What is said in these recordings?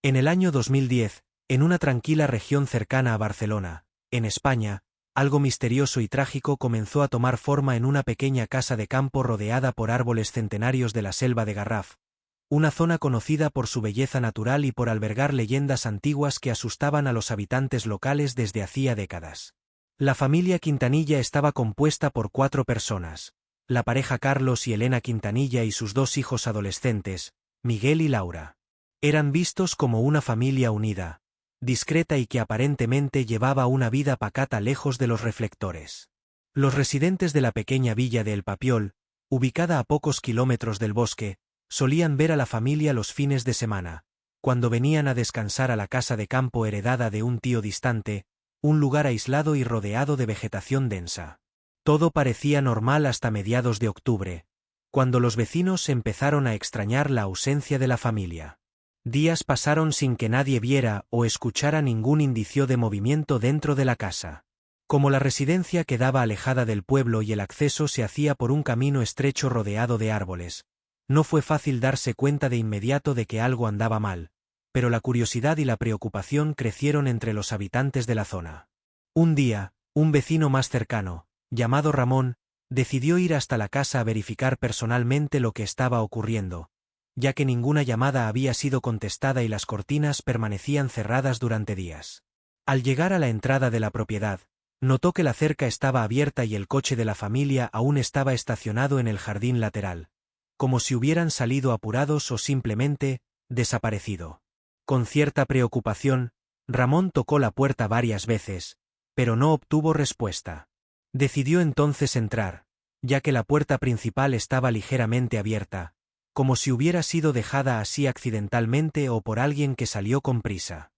En el año 2010, en una tranquila región cercana a Barcelona, en España, algo misterioso y trágico comenzó a tomar forma en una pequeña casa de campo rodeada por árboles centenarios de la selva de Garraf, una zona conocida por su belleza natural y por albergar leyendas antiguas que asustaban a los habitantes locales desde hacía décadas. La familia Quintanilla estaba compuesta por 4 personas: la pareja Carlos y Elena Quintanilla y sus 2 hijos adolescentes, Miguel y Laura. Eran vistos como una familia unida, discreta y que aparentemente llevaba una vida pacata lejos de los reflectores. Los residentes de la pequeña villa de El Papiol, ubicada a pocos kilómetros del bosque, solían ver a la familia los fines de semana, cuando venían a descansar a la casa de campo heredada de un tío distante, un lugar aislado y rodeado de vegetación densa. Todo parecía normal hasta mediados de octubre, cuando los vecinos empezaron a extrañar la ausencia de la familia. Días pasaron sin que nadie viera o escuchara ningún indicio de movimiento dentro de la casa. Como la residencia quedaba alejada del pueblo y el acceso se hacía por un camino estrecho rodeado de árboles, no fue fácil darse cuenta de inmediato de que algo andaba mal, pero la curiosidad y la preocupación crecieron entre los habitantes de la zona. Un día, un vecino más cercano, llamado Ramón, decidió ir hasta la casa a verificar personalmente lo que estaba ocurriendo, ya que ninguna llamada había sido contestada y las cortinas permanecían cerradas durante días. Al llegar a la entrada de la propiedad, notó que la cerca estaba abierta y el coche de la familia aún estaba estacionado en el jardín lateral, como si hubieran salido apurados o simplemente desaparecido. Con cierta preocupación, Ramón tocó la puerta varias veces, pero no obtuvo respuesta. Decidió entonces entrar, ya que la puerta principal estaba ligeramente abierta, como si hubiera sido dejada así accidentalmente o por alguien que salió con prisa.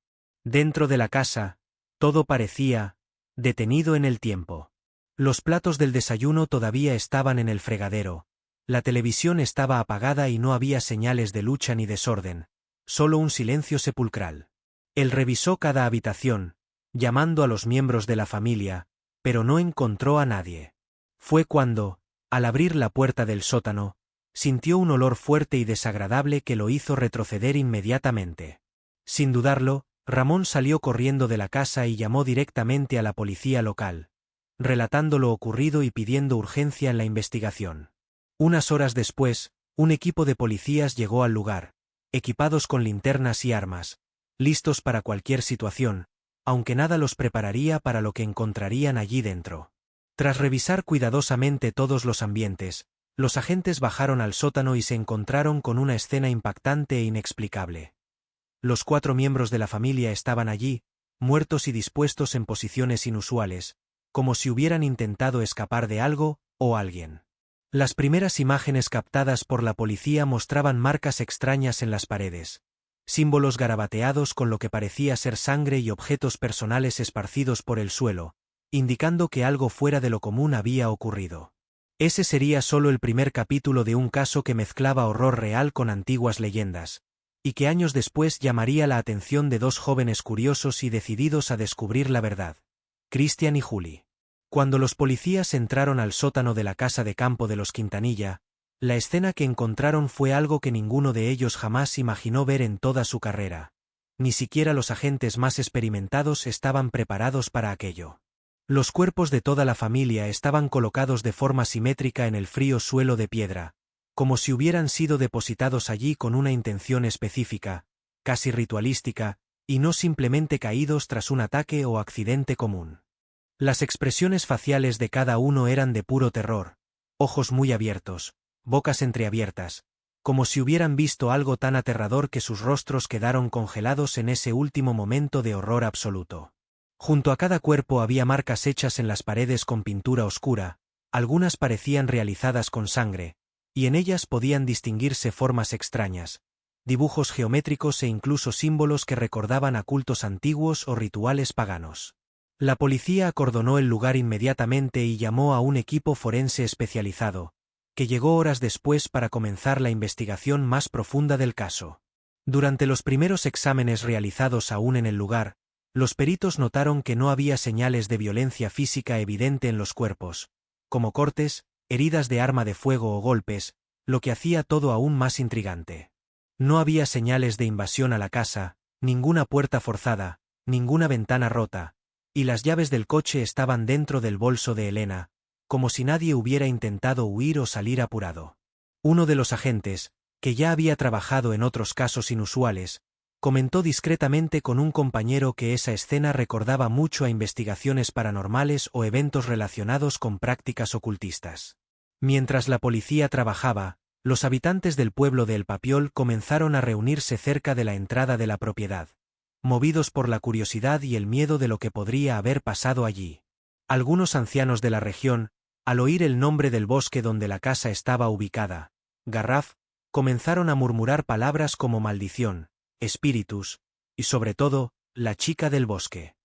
Dentro de la casa, todo parecía detenido en el tiempo. Los platos del desayuno todavía estaban en el fregadero, la televisión estaba apagada y no había señales de lucha ni desorden, solo un silencio sepulcral. Él revisó cada habitación, llamando a los miembros de la familia, pero no encontró a nadie. Fue cuando, al abrir la puerta del sótano, sintió un olor fuerte y desagradable que lo hizo retroceder inmediatamente. Sin dudarlo, Ramón salió corriendo de la casa y llamó directamente a la policía local, relatando lo ocurrido y pidiendo urgencia en la investigación. Unas horas después, un equipo de policías llegó al lugar, equipados con linternas y armas, listos para cualquier situación, aunque nada los prepararía para lo que encontrarían allí dentro. Tras revisar cuidadosamente todos los ambientes, los agentes bajaron al sótano y se encontraron con una escena impactante e inexplicable. Los 4 miembros de la familia estaban allí, muertos y dispuestos en posiciones inusuales, como si hubieran intentado escapar de algo o alguien. Las primeras imágenes captadas por la policía mostraban marcas extrañas en las paredes, símbolos garabateados con lo que parecía ser sangre y objetos personales esparcidos por el suelo, indicando que algo fuera de lo común había ocurrido. Ese sería solo el primer capítulo de un caso que mezclaba horror real con antiguas leyendas, y que años después llamaría la atención de 2 jóvenes curiosos y decididos a descubrir la verdad: Cristian y Juli. Cuando los policías entraron al sótano de la casa de campo de los Quintanilla, la escena que encontraron fue algo que ninguno de ellos jamás imaginó ver en toda su carrera. Ni siquiera los agentes más experimentados estaban preparados para aquello. Los cuerpos de toda la familia estaban colocados de forma simétrica en el frío suelo de piedra, como si hubieran sido depositados allí con una intención específica, casi ritualística, y no simplemente caídos tras un ataque o accidente común. Las expresiones faciales de cada uno eran de puro terror, ojos muy abiertos, bocas entreabiertas, como si hubieran visto algo tan aterrador que sus rostros quedaron congelados en ese último momento de horror absoluto. Junto a cada cuerpo había marcas hechas en las paredes con pintura oscura, algunas parecían realizadas con sangre, y en ellas podían distinguirse formas extrañas, dibujos geométricos e incluso símbolos que recordaban a cultos antiguos o rituales paganos. La policía acordonó el lugar inmediatamente y llamó a un equipo forense especializado, que llegó horas después para comenzar la investigación más profunda del caso. Durante los primeros exámenes realizados aún en el lugar, los peritos notaron que no había señales de violencia física evidente en los cuerpos, como cortes, heridas de arma de fuego o golpes, lo que hacía todo aún más intrigante. No había señales de invasión a la casa, ninguna puerta forzada, ninguna ventana rota, y las llaves del coche estaban dentro del bolso de Elena, como si nadie hubiera intentado huir o salir apurado. Uno de los agentes, que ya había trabajado en otros casos inusuales, comentó discretamente con un compañero que esa escena recordaba mucho a investigaciones paranormales o eventos relacionados con prácticas ocultistas. Mientras la policía trabajaba, los habitantes del pueblo de El Papiol comenzaron a reunirse cerca de la entrada de la propiedad, movidos por la curiosidad y el miedo de lo que podría haber pasado allí. Algunos ancianos de la región, al oír el nombre del bosque donde la casa estaba ubicada, Garraf, comenzaron a murmurar palabras como maldición, espíritus, y sobre todo, la chica del bosque.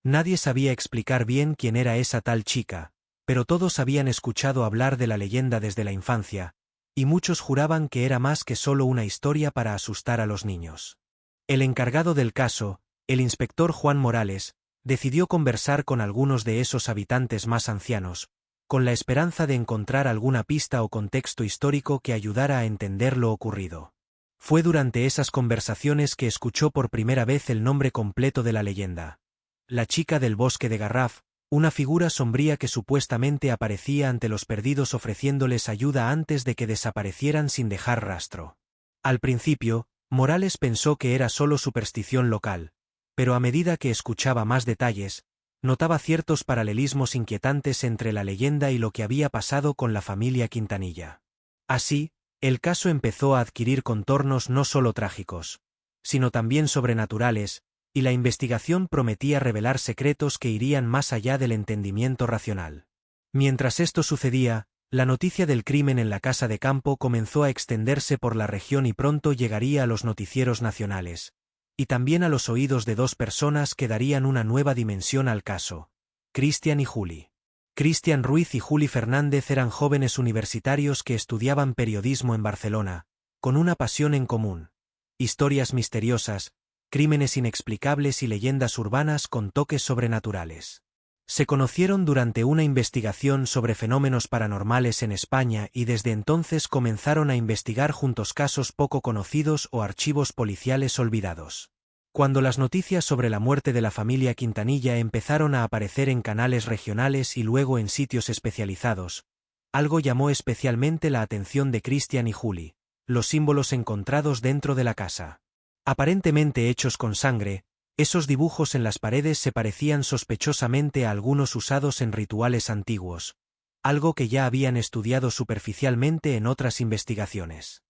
Nadie sabía explicar bien quién era esa tal chica, pero todos habían escuchado hablar de la leyenda desde la infancia, y muchos juraban que era más que solo una historia para asustar a los niños. El encargado del caso, el inspector Juan Morales, decidió conversar con algunos de esos habitantes más ancianos, con la esperanza de encontrar alguna pista o contexto histórico que ayudara a entender lo ocurrido. Fue durante esas conversaciones que escuchó por primera vez el nombre completo de la leyenda. La chica del bosque de Garraf, una figura sombría que supuestamente aparecía ante los perdidos ofreciéndoles ayuda antes de que desaparecieran sin dejar rastro. Al principio, Morales pensó que era solo superstición local, pero a medida que escuchaba más detalles, notaba ciertos paralelismos inquietantes entre la leyenda y lo que había pasado con la familia Quintanilla. Así, el caso empezó a adquirir contornos no solo trágicos, sino también sobrenaturales, y la investigación prometía revelar secretos que irían más allá del entendimiento racional. Mientras esto sucedía, la noticia del crimen en la casa de campo comenzó a extenderse por la región y pronto llegaría a los noticieros nacionales, y también a los oídos de dos personas que darían una nueva dimensión al caso: Cristian y Juli. Cristian Ruiz y Juli Fernández eran jóvenes universitarios que estudiaban periodismo en Barcelona, con una pasión en común: historias misteriosas, crímenes inexplicables y leyendas urbanas con toques sobrenaturales. Se conocieron durante una investigación sobre fenómenos paranormales en España y desde entonces comenzaron a investigar juntos casos poco conocidos o archivos policiales olvidados. Cuando las noticias sobre la muerte de la familia Quintanilla empezaron a aparecer en canales regionales y luego en sitios especializados, algo llamó especialmente la atención de Cristian y Juli: los símbolos encontrados dentro de la casa. Aparentemente hechos con sangre, esos dibujos en las paredes se parecían sospechosamente a algunos usados en rituales antiguos, algo que ya habían estudiado superficialmente en otras investigaciones.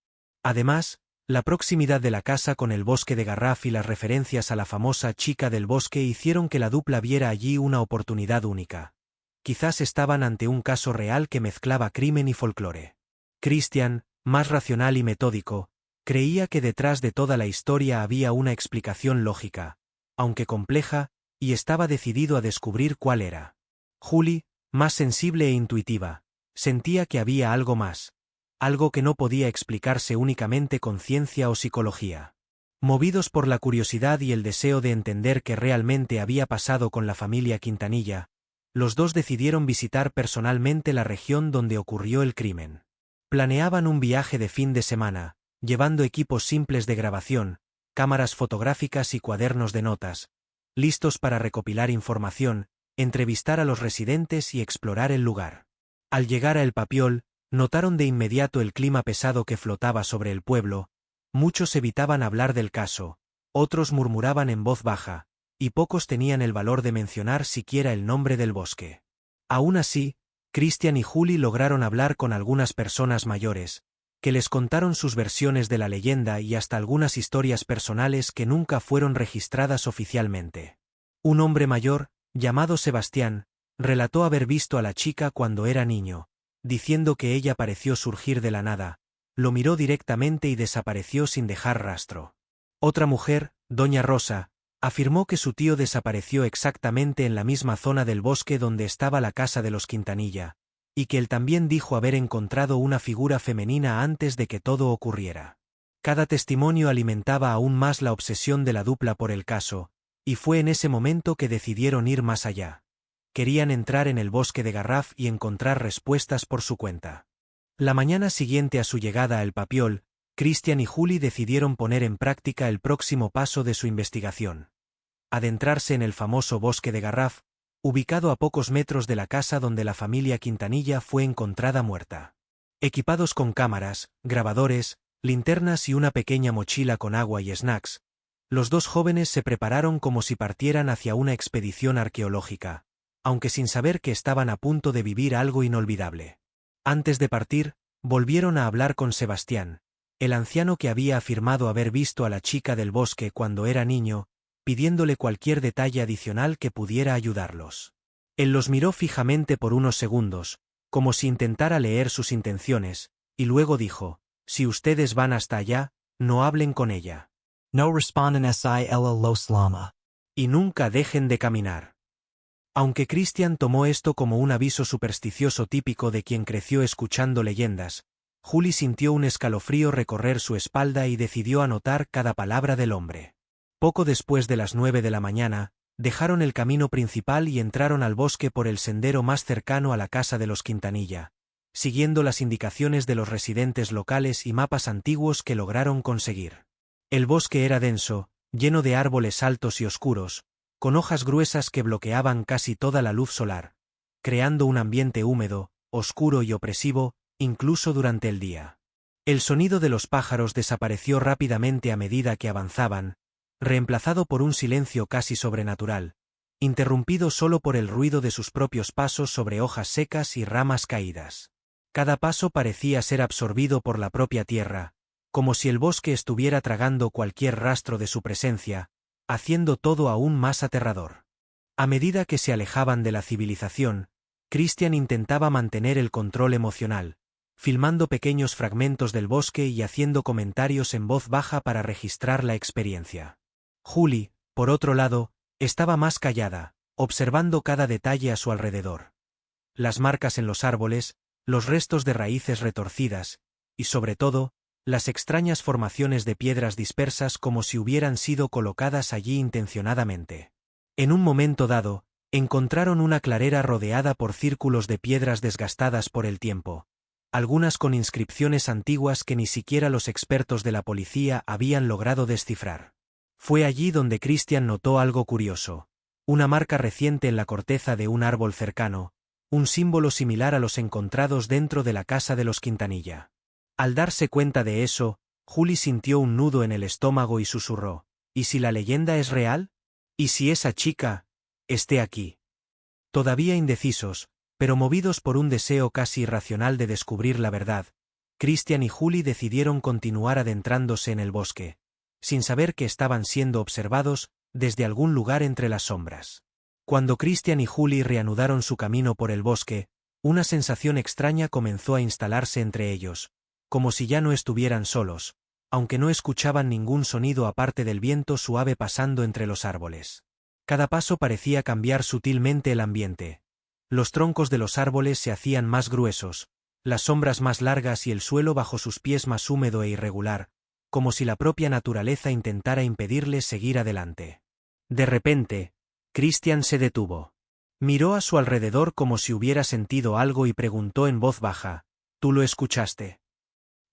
Además, la proximidad de la casa con el bosque de Garraf y las referencias a la famosa chica del bosque hicieron que la dupla viera allí una oportunidad única. Quizás estaban ante un caso real que mezclaba crimen y folclore. Cristian, más racional y metódico, creía que detrás de toda la historia había una explicación lógica, aunque compleja, y estaba decidido a descubrir cuál era. Juli, más sensible e intuitiva, sentía que había algo más, algo que no podía explicarse únicamente con ciencia o psicología. Movidos por la curiosidad y el deseo de entender qué realmente había pasado con la familia Quintanilla, los dos decidieron visitar personalmente la región donde ocurrió el crimen. Planeaban un viaje de fin de semana, llevando equipos simples de grabación, cámaras fotográficas y cuadernos de notas, listos para recopilar información, entrevistar a los residentes y explorar el lugar. Al llegar a El Papiol, notaron de inmediato el clima pesado que flotaba sobre el pueblo. Muchos evitaban hablar del caso, otros murmuraban en voz baja, y pocos tenían el valor de mencionar siquiera el nombre del bosque. Aún así, Cristian y Juli lograron hablar con algunas personas mayores, que les contaron sus versiones de la leyenda y hasta algunas historias personales que nunca fueron registradas oficialmente. Un hombre mayor, llamado Sebastián, relató haber visto a la chica cuando era niño, diciendo que ella pareció surgir de la nada, lo miró directamente y desapareció sin dejar rastro. Otra mujer, doña Rosa, afirmó que su tío desapareció exactamente en la misma zona del bosque donde estaba la casa de los Quintanilla, y que él también dijo haber encontrado una figura femenina antes de que todo ocurriera. Cada testimonio alimentaba aún más la obsesión de la dupla por el caso, y fue en ese momento que decidieron ir más allá. Querían entrar en el bosque de Garraf y encontrar respuestas por su cuenta. La mañana siguiente a su llegada a El Papiol, Christian y Julie decidieron poner en práctica el próximo paso de su investigación. Adentrarse en el famoso bosque de Garraf, ubicado a pocos metros de la casa donde la familia Quintanilla fue encontrada muerta. Equipados con cámaras, grabadores, linternas y una pequeña mochila con agua y snacks, los dos jóvenes se prepararon como si partieran hacia una expedición arqueológica, aunque sin saber que estaban a punto de vivir algo inolvidable. Antes de partir, volvieron a hablar con Sebastián, el anciano que había afirmado haber visto a la chica del bosque cuando era niño, pidiéndole cualquier detalle adicional que pudiera ayudarlos. Él los miró fijamente por unos segundos, como si intentara leer sus intenciones, y luego dijo: «Si ustedes van hasta allá, no hablen con ella. No responden los lama. Y nunca dejen de caminar». Aunque Christian tomó esto como un aviso supersticioso típico de quien creció escuchando leyendas, Julie sintió un escalofrío recorrer su espalda y decidió anotar cada palabra del hombre. Poco después de las 9 de la mañana, dejaron el camino principal y entraron al bosque por el sendero más cercano a la casa de los Quintanilla, siguiendo las indicaciones de los residentes locales y mapas antiguos que lograron conseguir. El bosque era denso, lleno de árboles altos y oscuros, con hojas gruesas que bloqueaban casi toda la luz solar, creando un ambiente húmedo, oscuro y opresivo, incluso durante el día. El sonido de los pájaros desapareció rápidamente a medida que avanzaban, reemplazado por un silencio casi sobrenatural, interrumpido solo por el ruido de sus propios pasos sobre hojas secas y ramas caídas. Cada paso parecía ser absorbido por la propia tierra, como si el bosque estuviera tragando cualquier rastro de su presencia, haciendo todo aún más aterrador. A medida que se alejaban de la civilización, Christian intentaba mantener el control emocional, filmando pequeños fragmentos del bosque y haciendo comentarios en voz baja para registrar la experiencia. Julie, por otro lado, estaba más callada, observando cada detalle a su alrededor. Las marcas en los árboles, los restos de raíces retorcidas, y sobre todo, las extrañas formaciones de piedras dispersas como si hubieran sido colocadas allí intencionadamente. En un momento dado, encontraron una clarera rodeada por círculos de piedras desgastadas por el tiempo, algunas con inscripciones antiguas que ni siquiera los expertos de la policía habían logrado descifrar. Fue allí donde Christian notó algo curioso: una marca reciente en la corteza de un árbol cercano, un símbolo similar a los encontrados dentro de la casa de los Quintanilla. Al darse cuenta de eso, Julie sintió un nudo en el estómago y susurró: ¿y si la leyenda es real? ¿Y si esa chica esté aquí? Todavía indecisos, pero movidos por un deseo casi irracional de descubrir la verdad, Christian y Julie decidieron continuar adentrándose en el bosque, sin saber que estaban siendo observados desde algún lugar entre las sombras. Cuando Christian y Julie reanudaron su camino por el bosque, una sensación extraña comenzó a instalarse entre ellos, como si ya no estuvieran solos, aunque no escuchaban ningún sonido aparte del viento suave pasando entre los árboles. Cada paso parecía cambiar sutilmente el ambiente. Los troncos de los árboles se hacían más gruesos, las sombras más largas y el suelo bajo sus pies más húmedo e irregular, como si la propia naturaleza intentara impedirles seguir adelante. De repente, Christian se detuvo. Miró a su alrededor como si hubiera sentido algo y preguntó en voz baja: «¿Tú lo escuchaste?».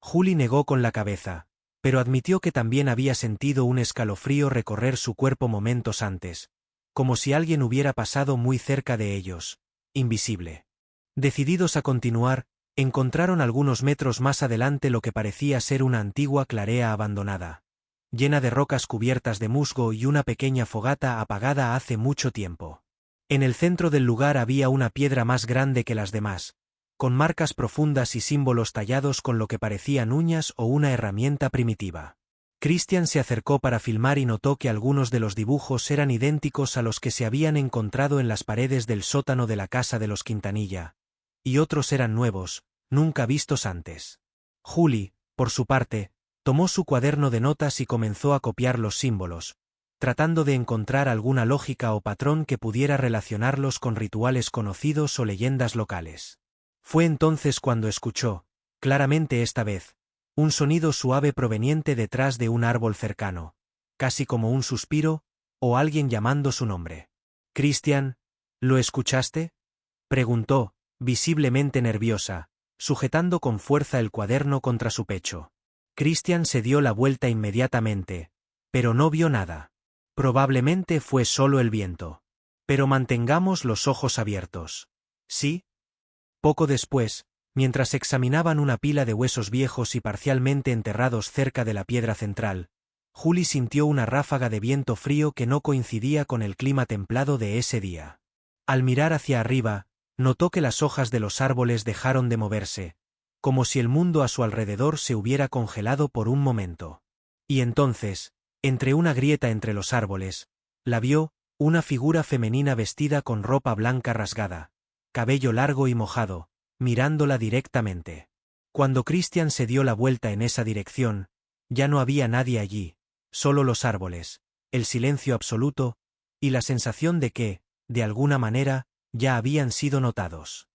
Julie negó con la cabeza, pero admitió que también había sentido un escalofrío recorrer su cuerpo momentos antes, como si alguien hubiera pasado muy cerca de ellos, invisible. Decididos a continuar, encontraron algunos metros más adelante lo que parecía ser una antigua clarea abandonada, llena de rocas cubiertas de musgo y una pequeña fogata apagada hace mucho tiempo. En el centro del lugar había una piedra más grande que las demás, con marcas profundas y símbolos tallados con lo que parecían uñas o una herramienta primitiva. Christian se acercó para filmar y notó que algunos de los dibujos eran idénticos a los que se habían encontrado en las paredes del sótano de la casa de los Quintanilla, y otros eran nuevos, nunca vistos antes. Julie, por su parte, tomó su cuaderno de notas y comenzó a copiar los símbolos, tratando de encontrar alguna lógica o patrón que pudiera relacionarlos con rituales conocidos o leyendas locales. Fue entonces cuando escuchó, claramente esta vez, un sonido suave proveniente detrás de un árbol cercano, casi como un suspiro, o alguien llamando su nombre. «Christian, ¿lo escuchaste?», preguntó, visiblemente nerviosa, sujetando con fuerza el cuaderno contra su pecho. Christian se dio la vuelta inmediatamente, pero no vio nada. Probablemente fue solo el viento. Pero mantengamos los ojos abiertos. ¿Sí? Poco después, mientras examinaban una pila de huesos viejos y parcialmente enterrados cerca de la piedra central, Julie sintió una ráfaga de viento frío que no coincidía con el clima templado de ese día. Al mirar hacia arriba, notó que las hojas de los árboles dejaron de moverse, como si el mundo a su alrededor se hubiera congelado por un momento. Y entonces, entre una grieta entre los árboles, la vio, una figura femenina vestida con ropa blanca rasgada, cabello largo y mojado, mirándola directamente. Cuando Christian se dio la vuelta en esa dirección, ya no había nadie allí, solo los árboles, el silencio absoluto, y la sensación de que, de alguna manera, ya habían sido notados.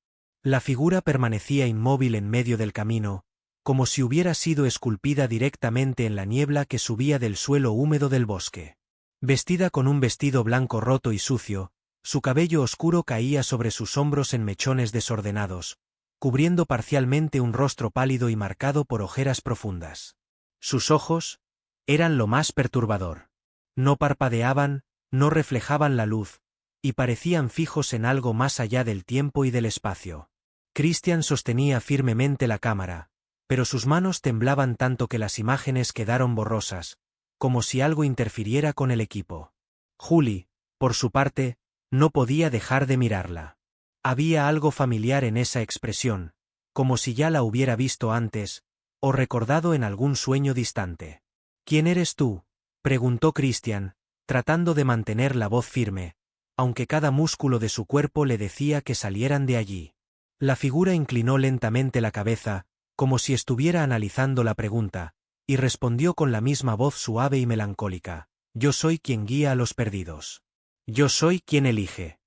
La figura permanecía inmóvil en medio del camino, como si hubiera sido esculpida directamente en la niebla que subía del suelo húmedo del bosque. Vestida con un vestido blanco roto y sucio, su cabello oscuro caía sobre sus hombros en mechones desordenados, cubriendo parcialmente un rostro pálido y marcado por ojeras profundas. Sus ojos eran lo más perturbador. No parpadeaban, no reflejaban la luz, y parecían fijos en algo más allá del tiempo y del espacio. Christian sostenía firmemente la cámara, pero sus manos temblaban tanto que las imágenes quedaron borrosas, como si algo interfiriera con el equipo. Julie, por su parte, no podía dejar de mirarla. Había algo familiar en esa expresión, como si ya la hubiera visto antes, o recordado en algún sueño distante. ¿Quién eres tú?, preguntó Christian, tratando de mantener la voz firme, aunque cada músculo de su cuerpo le decía que salieran de allí. La figura inclinó lentamente la cabeza, como si estuviera analizando la pregunta, y respondió con la misma voz suave y melancólica: «Yo soy quien guía a los perdidos. Yo soy quien elige».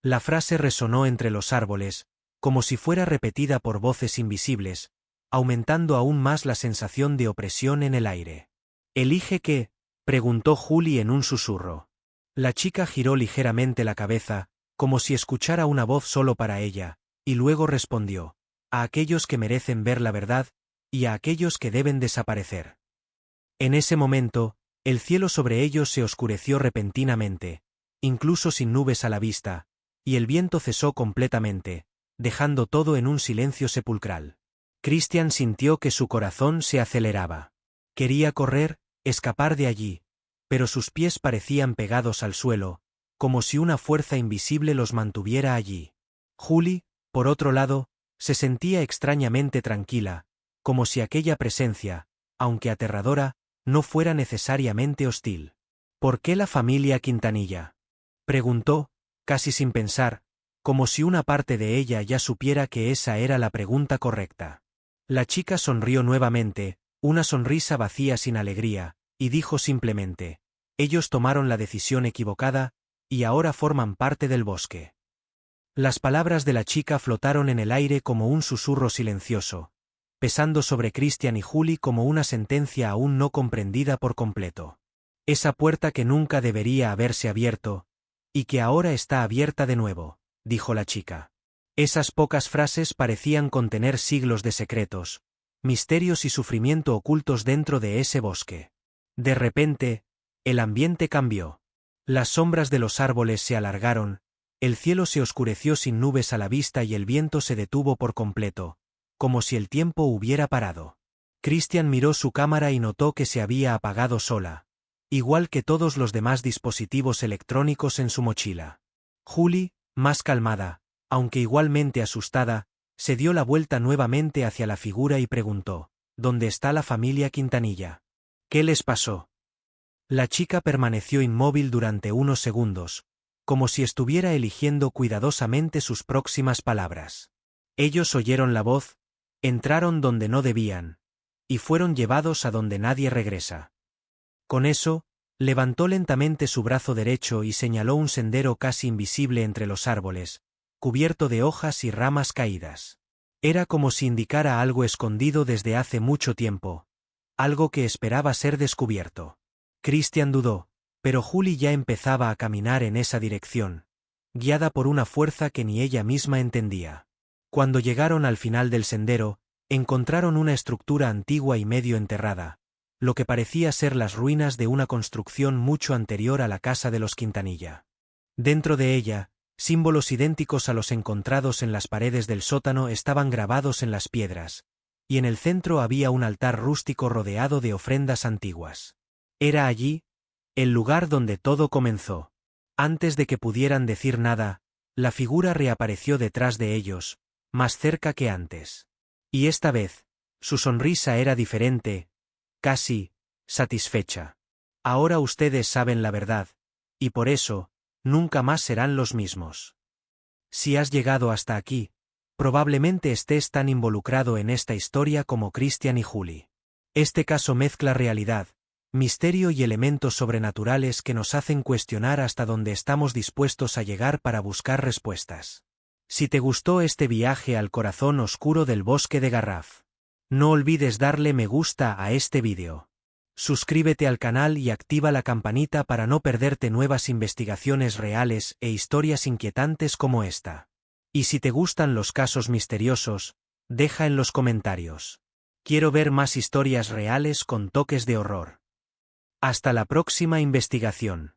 La frase resonó entre los árboles, como si fuera repetida por voces invisibles, aumentando aún más la sensación de opresión en el aire. «¿Elige qué?», preguntó Julie en un susurro. La chica giró ligeramente la cabeza, como si escuchara una voz solo para ella, y luego respondió: «A aquellos que merecen ver la verdad, y a aquellos que deben desaparecer». En ese momento, el cielo sobre ellos se oscureció repentinamente, incluso sin nubes a la vista, y el viento cesó completamente, dejando todo en un silencio sepulcral. Christian sintió que su corazón se aceleraba. Quería correr, escapar de allí, pero sus pies parecían pegados al suelo, como si una fuerza invisible los mantuviera allí. Julie, por otro lado, se sentía extrañamente tranquila, como si aquella presencia, aunque aterradora, no fuera necesariamente hostil. «¿Por qué la familia Quintanilla?», preguntó, casi sin pensar, como si una parte de ella ya supiera que esa era la pregunta correcta. La chica sonrió nuevamente, una sonrisa vacía sin alegría, y dijo simplemente: «Ellos tomaron la decisión equivocada, y ahora forman parte del bosque». Las palabras de la chica flotaron en el aire como un susurro silencioso, pesando sobre Christian y Julie como una sentencia aún no comprendida por completo. «Esa puerta que nunca debería haberse abierto, y que ahora está abierta de nuevo», dijo la chica. Esas pocas frases parecían contener siglos de secretos, misterios y sufrimiento ocultos dentro de ese bosque. De repente, el ambiente cambió. Las sombras de los árboles se alargaron, el cielo se oscureció sin nubes a la vista y el viento se detuvo por completo, como si el tiempo hubiera parado. Christian miró su cámara y notó que se había apagado sola, igual que todos los demás dispositivos electrónicos en su mochila. Julie, más calmada, aunque igualmente asustada, se dio la vuelta nuevamente hacia la figura y preguntó: «¿Dónde está la familia Quintanilla? ¿Qué les pasó?». La chica permaneció inmóvil durante unos segundos, como si estuviera eligiendo cuidadosamente sus próximas palabras. Ellos oyeron la voz, entraron donde no debían, y fueron llevados a donde nadie regresa. Con eso, levantó lentamente su brazo derecho y señaló un sendero casi invisible entre los árboles, cubierto de hojas y ramas caídas. Era como si indicara algo escondido desde hace mucho tiempo, algo que esperaba ser descubierto. Christian dudó, pero Julie ya empezaba a caminar en esa dirección, guiada por una fuerza que ni ella misma entendía. Cuando llegaron al final del sendero, Encontraron una estructura antigua y medio enterrada, lo que parecía ser las ruinas de una construcción mucho anterior a la casa de los Quintanilla. Dentro de ella, símbolos idénticos a los encontrados en las paredes del sótano estaban grabados en las piedras, y en el centro había un altar rústico rodeado de ofrendas antiguas. Era allí, el lugar donde todo comenzó. Antes de que pudieran decir nada, la figura reapareció detrás de ellos, más cerca que antes. Y esta vez, su sonrisa era diferente, casi satisfecha. Ahora ustedes saben la verdad, y por eso, nunca más serán los mismos. Si has llegado hasta aquí, probablemente estés tan involucrado en esta historia como Christian y Julie. Este caso mezcla realidad, misterio y elementos sobrenaturales que nos hacen cuestionar hasta dónde estamos dispuestos a llegar para buscar respuestas. Si te gustó este viaje al corazón oscuro del bosque de Garraf, no olvides darle me gusta a este vídeo. Suscríbete al canal y activa la campanita para no perderte nuevas investigaciones reales e historias inquietantes como esta. Y si te gustan los casos misteriosos, deja en los comentarios. Quiero ver más historias reales con toques de horror. Hasta la próxima investigación.